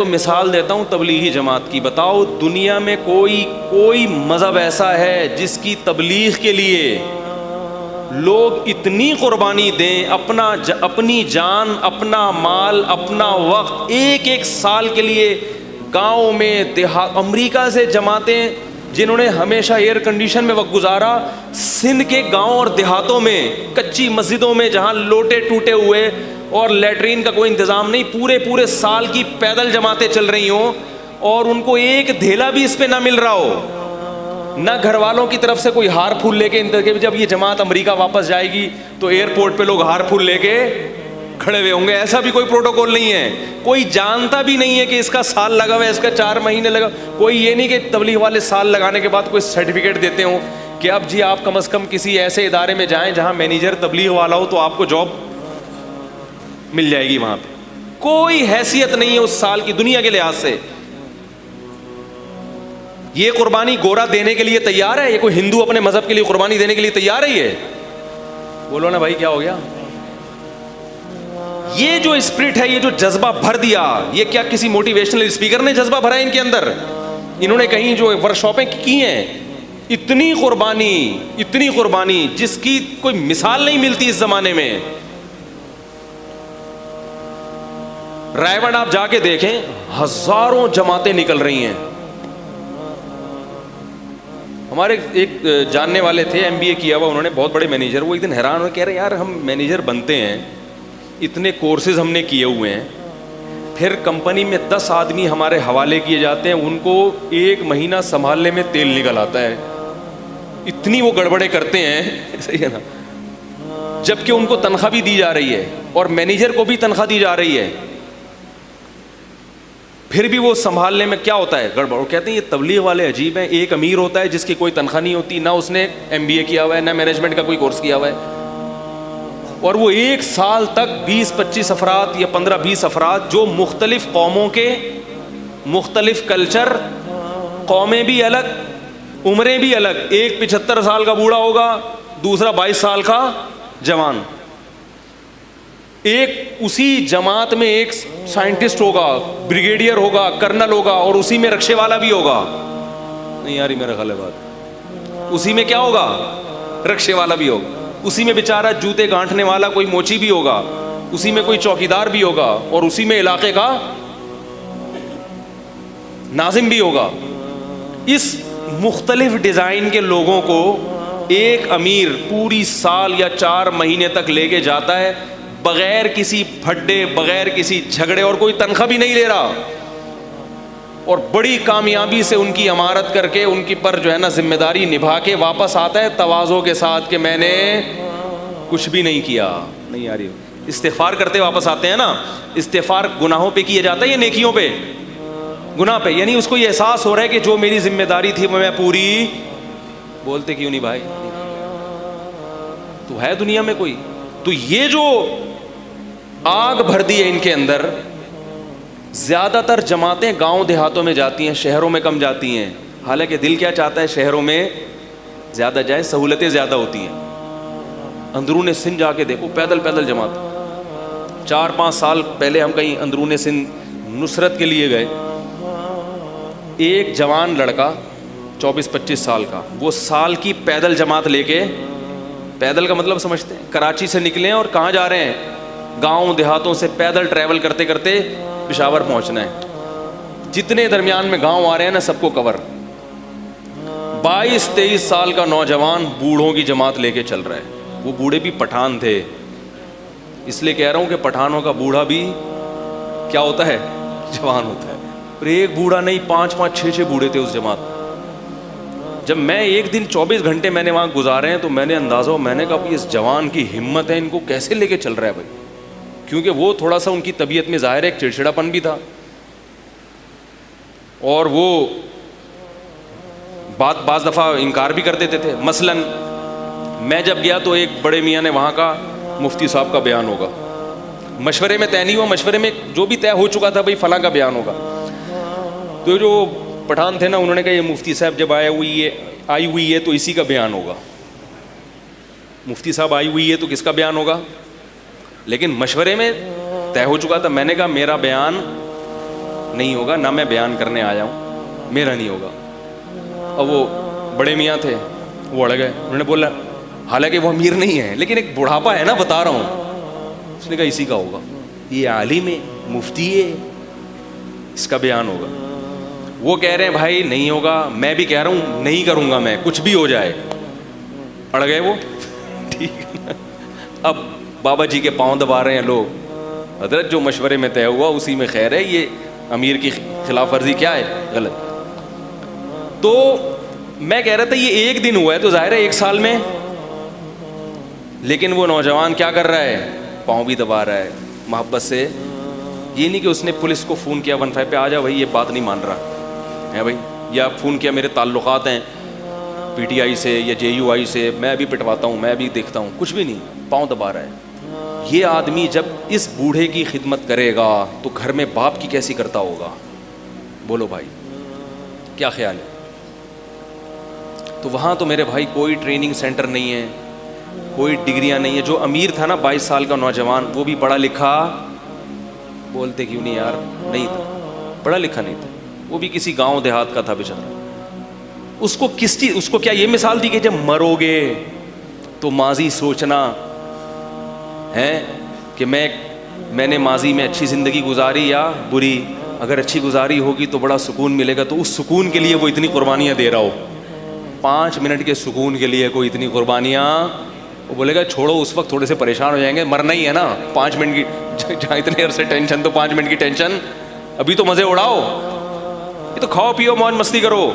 تو مثال دیتا ہوں تبلیغی جماعت کی. بتاؤ دنیا میں کوئی مذہب ایسا ہے جس کی تبلیغ کے لیے لوگ اتنی قربانی دیں، اپنی جان، اپنا مال، اپنا وقت، ایک سال کے لیے گاؤں میں امریکہ سے جماعتیں جنہوں نے ہمیشہ ایئر کنڈیشن میں وقت گزارا، سندھ کے گاؤں اور دیہاتوں میں کچی مسجدوں میں جہاں لوٹے ٹوٹے ہوئے اور لیٹرین کا کوئی انتظام نہیں، پورے سال کی پیدل جماعتیں چل رہی ہوں اور ان کو ایک دھیلا بھی اس پہ نہ مل رہا ہو، نہ گھر والوں کی طرف سے کوئی ہار پھول لے کے. جب یہ جماعت امریکہ واپس جائے گی تو ایئرپورٹ پہ لوگ ہار پھول لے کے کھڑے ہوئے ہوں گے. ایسا بھی کوئی پروٹوکول نہیں ہے. کوئی جانتا بھی نہیں ہے کہ اس کا سال لگا ہوا ہے، اس کا 4 مہینے لگا. کوئی یہ نہیں کہ تبلیغ والے سال لگانے کے بعد کوئی سرٹیفکیٹ دیتے ہوں کہ اب جی آپ کم از کم کسی ایسے ادارے میں جائیں جہاں مینیجر تبلیغ والا ہو تو آپ کو جاب مل جائے گی. وہاں پہ کوئی حیثیت نہیں ہے اس سال کی دنیا کے لحاظ سے. یہ قربانی گورا دینے کے لیے تیار ہے؟ یہ کوئی ہندو اپنے مذہب کے لیے قربانی دینے کے لیے تیار ہے؟ یہ بولو نا بھائی کیا ہو گیا؟ یہ جو اسپرٹ ہے، یہ جو جذبہ بھر دیا، یہ کیا کسی موٹیویشنل اسپیکر نے جذبہ بھرا ہے ان کے اندر؟ انہوں نے کہیں جو ورکشاپیں کی ہیں، اتنی قربانی جس کی کوئی مثال نہیں ملتی اس زمانے میں. رائے گڑھ آپ جا کے دیکھیں، ہزاروں جماعتیں نکل رہی ہیں. ہمارے ایک جاننے والے تھے، MBA کیا ہوا انہوں نے، بہت بڑے مینیجر. وہ ایک دن حیران ہوئے، کہہ رہے یار ہم مینیجر بنتے ہیں، اتنے کورسز ہم نے کیے ہوئے ہیں، پھر کمپنی میں 10 آدمی ہمارے حوالے کیے جاتے ہیں، ان کو 1 مہینہ سنبھالنے میں تیل نکل آتا ہے. اتنی وہ گڑبڑے کرتے ہیں، صحیح ہے نا، جبکہ ان کو تنخواہ بھی دی جا رہی ہے اور مینیجر کو بھی تنخواہ دی جا رہی ہے، پھر بھی وہ سنبھالنے میں کیا ہوتا ہے گڑبڑ. وہ کہتے ہیں یہ تبلیغ والے عجیب ہیں. ایک امیر ہوتا ہے جس کی کوئی تنخواہ نہیں ہوتی، نہ اس نے MBA کیا ہوا ہے، نہ مینجمنٹ کا کوئی کورس کیا ہوا ہے، اور وہ 1 سال تک 20-25 افراد یا 15-20 افراد جو مختلف قوموں کے، مختلف کلچر، قومیں بھی الگ، عمریں بھی الگ. ایک 75 سال کا بوڑھا ہوگا، دوسرا 22 سال کا جوان. ایک اسی جماعت میں ایک سائنٹسٹ ہوگا، بریگیڈیئر ہوگا، کرنل ہوگا، اور اسی میں رکشے والا بھی ہوگا. نہیں یار میرا خیال ہے بات، اسی میں کیا ہوگا؟ رکشے والا بھی ہوگا. اسی میں بیچارہ جوتے گانٹھنے والا کوئی موچی بھی ہوگا، اسی میں کوئی چوکیدار بھی ہوگا، اور اسی میں علاقے کا ناظم بھی ہوگا. اس مختلف ڈیزائن کے لوگوں کو ایک امیر پوری سال یا 4 مہینے تک لے کے جاتا ہے، بغیر کسی پھڈے، بغیر کسی جھگڑے، اور کوئی تنخواہ بھی نہیں لے رہا، اور بڑی کامیابی سے ان کی عمارت کر کے ان کی پر جو ہے نا ذمہ داری نبھا کے واپس آتا ہے تواضع کے ساتھ کہ میں نے کچھ بھی نہیں کیا. نہیں آ رہی، استغفار کرتے واپس آتے ہیں نا. استغفار گناہوں پہ کیا جاتا ہے یا نیکیوں پہ؟ گناہ پہ. یعنی اس کو یہ احساس ہو رہا ہے کہ جو میری ذمہ داری تھی میں پوری، بولتے کیوں نہیں بھائی؟ تو ہے دنیا میں کوئی؟ تو یہ جو آگ بھر دی ہے ان کے اندر. زیادہ تر جماعتیں گاؤں دیہاتوں میں جاتی ہیں، شہروں میں کم جاتی ہیں. حالانکہ دل کیا چاہتا ہے شہروں میں زیادہ جائے، سہولتیں زیادہ ہوتی ہیں. اندرون سندھ جا کے دیکھو، پیدل جماعت. 4-5 سال پہلے ہم کہیں اندرون سندھ نصرت کے لیے گئے. ایک جوان لڑکا 24-25 سال کا، وہ سال کی پیدل جماعت لے کے، پیدل کا مطلب سمجھتے ہیں، کراچی سے نکلے اور کہاں جا رہے ہیں؟ گاؤں دیہاتوں سے پیدل ٹریول کرتے کرتے پشاور پہنچنا ہے. جتنے درمیان میں گاؤں آ رہے ہیں نا سب کو کور. 22-23 سال کا نوجوان بوڑھوں کی جماعت لے کے چل رہا ہے. وہ بوڑھے بھی پٹھان تھے، اس لیے کہہ رہا ہوں کہ پٹھانوں کا بوڑھا بھی کیا ہوتا ہے؟ جوان ہوتا ہے. اور ایک بوڑھا نہیں، 5-5 6-6 بوڑھے تھے اس جماعت. جب میں ایک دن 24 گھنٹے میں نے وہاں گزارے ہیں تو میں نے اندازہ، میں نے کہا اس جوان کی ہمت ہے، ان کو کیسے لے کے چل رہا ہے بھائی. کیونکہ وہ تھوڑا سا ان کی طبیعت میں ظاہر ہے ایک چڑچڑاپن بھی تھا، اور وہ بعض دفعہ انکار بھی کر دیتے تھے. مثلا میں جب گیا تو ایک بڑے میاں نے وہاں کا مفتی صاحب کا بیان ہوگا، مشورے میں طے نہیں ہوا، مشورے میں جو بھی طے ہو چکا تھا بھائی فلاں کا بیان ہوگا. تو جو پٹھان تھے نا انہوں نے کہا یہ مفتی صاحب جب آئی ہوئی ہے تو اسی کا بیان ہوگا. مفتی صاحب آئی ہوئی ہے تو کس کا بیان ہوگا؟ لیکن مشورے میں طے ہو چکا تھا. میں نے کہا میرا بیان نہیں ہوگا، نہ میں بیان کرنے آیا ہوں، میرا نہیں ہوگا. اب وہ بڑے میاں تھے، وہ اڑ گئے. انہوں نے بولا حالانکہ وہ امیر نہیں ہے لیکن ایک بڑھاپا ہے نا، بتا رہا ہوں. اس نے کہا اسی کا ہوگا، یہ عالم ہے، مفتی ہے، اس کا بیان ہوگا. وہ کہہ رہے ہیں بھائی نہیں ہوگا، میں بھی کہہ رہا ہوں نہیں کروں گا میں، کچھ بھی ہو جائے. اڑ گئے وہ. ٹھیک ہے. اب بابا جی کے پاؤں دبا رہے ہیں لوگ. حضرت جو مشورے میں طے ہوا اسی میں خیر ہے، یہ امیر کی خلاف ورزی کیا ہے؟ غلط. تو میں کہہ رہا تھا یہ ایک دن ہوا ہے تو ظاہر ہے ایک سال میں، لیکن وہ نوجوان کیا کر رہا ہے؟ پاؤں بھی دبا رہا ہے محبت سے. یہ نہیں کہ اس نے پولیس کو فون کیا 15 پہ آ جا بھائی یہ بات نہیں مان رہا ہے بھائی، یا فون کیا میرے تعلقات ہیں پی ٹی آئی سے یا جے یو آئی سے، میں بھی پٹواتا ہوں، میں بھی دیکھتا ہوں. کچھ بھی نہیں، پاؤں دبا رہا ہے. یہ آدمی جب اس بوڑھے کی خدمت کرے گا تو گھر میں باپ کی کیسی کرتا ہوگا؟ بولو بھائی کیا خیال ہے؟ تو وہاں تو میرے بھائی کوئی ٹریننگ سینٹر نہیں ہے، کوئی ڈگریاں نہیں ہے. جو امیر تھا نا 22 سال کا نوجوان، وہ بھی پڑھا لکھا، بولتے کیوں نہیں یار، نہیں تھا، پڑھا لکھا نہیں تھا، وہ بھی کسی گاؤں دیہات کا تھا بیچارہ. اس کو کس چیز، اس کو کیا یہ مثال دی کہ جب مرو گے تو ماضی سوچنا ہے کہ میں نے ماضی میں اچھی زندگی گزاری یا بری؟ اگر اچھی گزاری ہوگی تو بڑا سکون ملے گا، تو اس سکون کے لیے وہ اتنی قربانیاں دے رہا ہو. 5 منٹ کے سکون کے لیے کوئی اتنی قربانیاں، وہ بولے گا چھوڑو اس وقت تھوڑے سے پریشان ہو جائیں گے، مرنا ہی ہے نا. 5 منٹ کی جہاں اتنے عرصے ٹینشن، تو 5 منٹ کی ٹینشن، ابھی تو مزے اڑاؤ، یہ تو کھاؤ پیو موج مستی کرو.